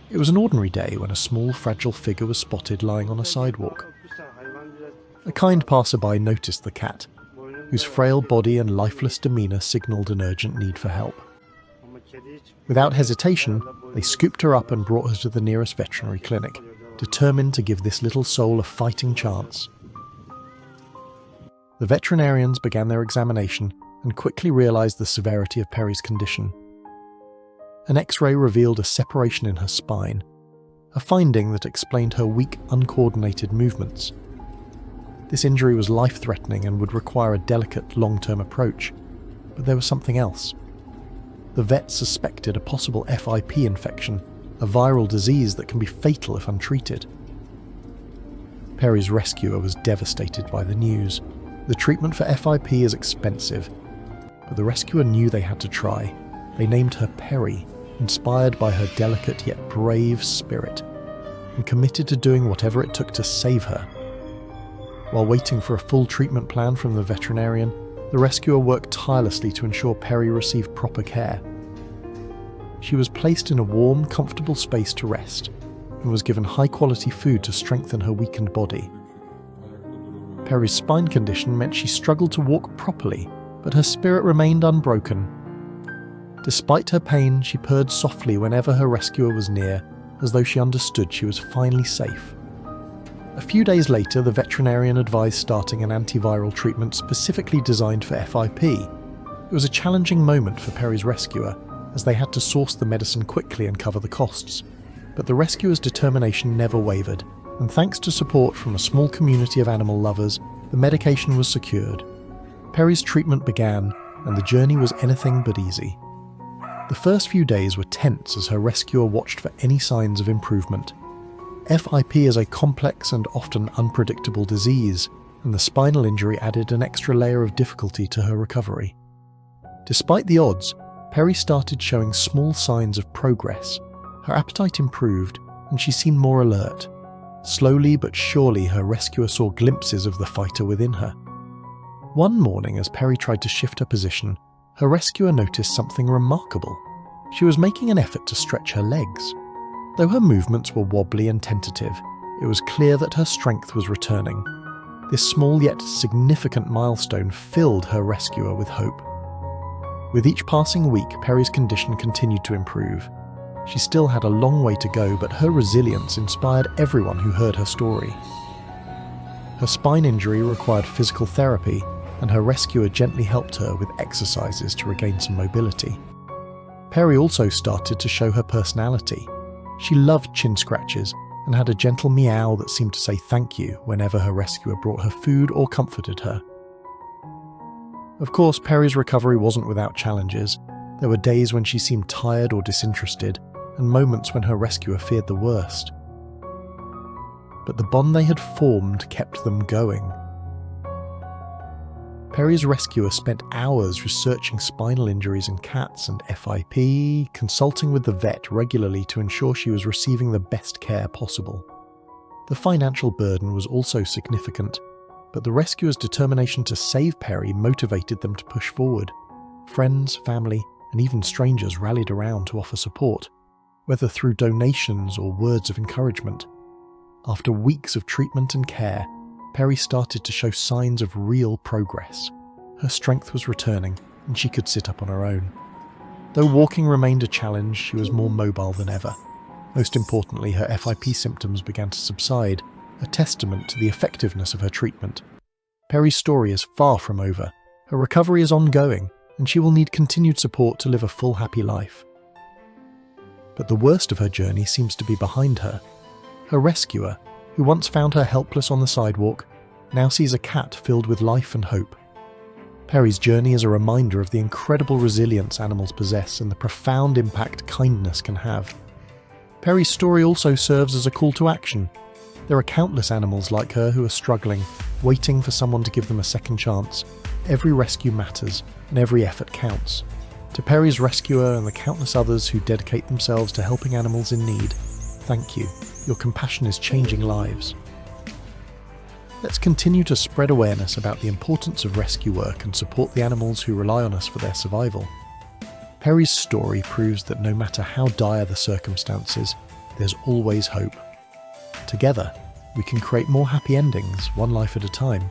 It was an ordinary day when a small, fragile figure was spotted lying on a sidewalk. A kind passerby noticed the cat, whose frail body and lifeless demeanor signalled an urgent need for help. Without hesitation, they scooped her up and brought her to the nearest veterinary clinic, determined to give this little soul a fighting chance. The veterinarians began their examination and quickly realised the severity of Perry's condition. An X-ray revealed a separation in her spine, a finding that explained her weak, uncoordinated movements. This injury was life-threatening and would require a delicate, long-term approach, but there was something else. The vet suspected a possible FIP infection, a viral disease that can be fatal if untreated. Perry's rescuer was devastated by the news. The treatment for FIP is expensive, but the rescuer knew they had to try. They named her Perry, inspired by her delicate yet brave spirit, and committed to doing whatever it took to save her. While waiting for a full treatment plan from the veterinarian, the rescuer worked tirelessly to ensure Perry received proper care. She was placed in a warm, comfortable space to rest, and was given high-quality food to strengthen her weakened body. Perry's spine condition meant she struggled to walk properly, but her spirit remained unbroken. Despite her pain, she purred softly whenever her rescuer was near, as though she understood she was finally safe. A few days later, the veterinarian advised starting an antiviral treatment specifically designed for FIP. It was a challenging moment for Perry's rescuer, as they had to source the medicine quickly and cover the costs. But the rescuer's determination never wavered, and thanks to support from a small community of animal lovers, the medication was secured. Perry's treatment began, and the journey was anything but easy. The first few days were tense as her rescuer watched for any signs of improvement. FIP is a complex and often unpredictable disease, and the spinal injury added an extra layer of difficulty to her recovery. Despite the odds, Perry started showing small signs of progress. Her appetite improved, and she seemed more alert. Slowly but surely, her rescuer saw glimpses of the fighter within her. One morning, as Perry tried to shift her position, her rescuer noticed something remarkable. She was making an effort to stretch her legs. Though her movements were wobbly and tentative, it was clear that her strength was returning. This small yet significant milestone filled her rescuer with hope. With each passing week, Perry's condition continued to improve. She still had a long way to go, but her resilience inspired everyone who heard her story. Her spine injury required physical therapy, and her rescuer gently helped her with exercises to regain some mobility. Perry also started to show her personality. She loved chin scratches and had a gentle meow that seemed to say thank you whenever her rescuer brought her food or comforted her. Of course, Perry's recovery wasn't without challenges. There were days when she seemed tired or disinterested, and moments when her rescuer feared the worst. But the bond they had formed kept them going. Perry's rescuer spent hours researching spinal injuries in cats and FIP, consulting with the vet regularly to ensure she was receiving the best care possible. The financial burden was also significant, but the rescuer's determination to save Perry motivated them to push forward. Friends, family, and even strangers rallied around to offer support, whether through donations or words of encouragement. After weeks of treatment and care, Perry started to show signs of real progress. Her strength was returning, and she could sit up on her own. Though walking remained a challenge, she was more mobile than ever. Most importantly, her FIP symptoms began to subside, a testament to the effectiveness of her treatment. Perry's story is far from over. Her recovery is ongoing, and she will need continued support to live a full, happy life. But the worst of her journey seems to be behind her. Her rescuer, who once found her helpless on the sidewalk, now sees a cat filled with life and hope. Perry's journey is a reminder of the incredible resilience animals possess and the profound impact kindness can have. Perry's story also serves as a call to action. There are countless animals like her who are struggling, waiting for someone to give them a second chance. Every rescue matters, and every effort counts. To Perry's rescuer and the countless others who dedicate themselves to helping animals in need, thank you. Your compassion is changing lives. Let's continue to spread awareness about the importance of rescue work and support the animals who rely on us for their survival. Perry's story proves that no matter how dire the circumstances, there's always hope. Together, we can create more happy endings, one life at a time.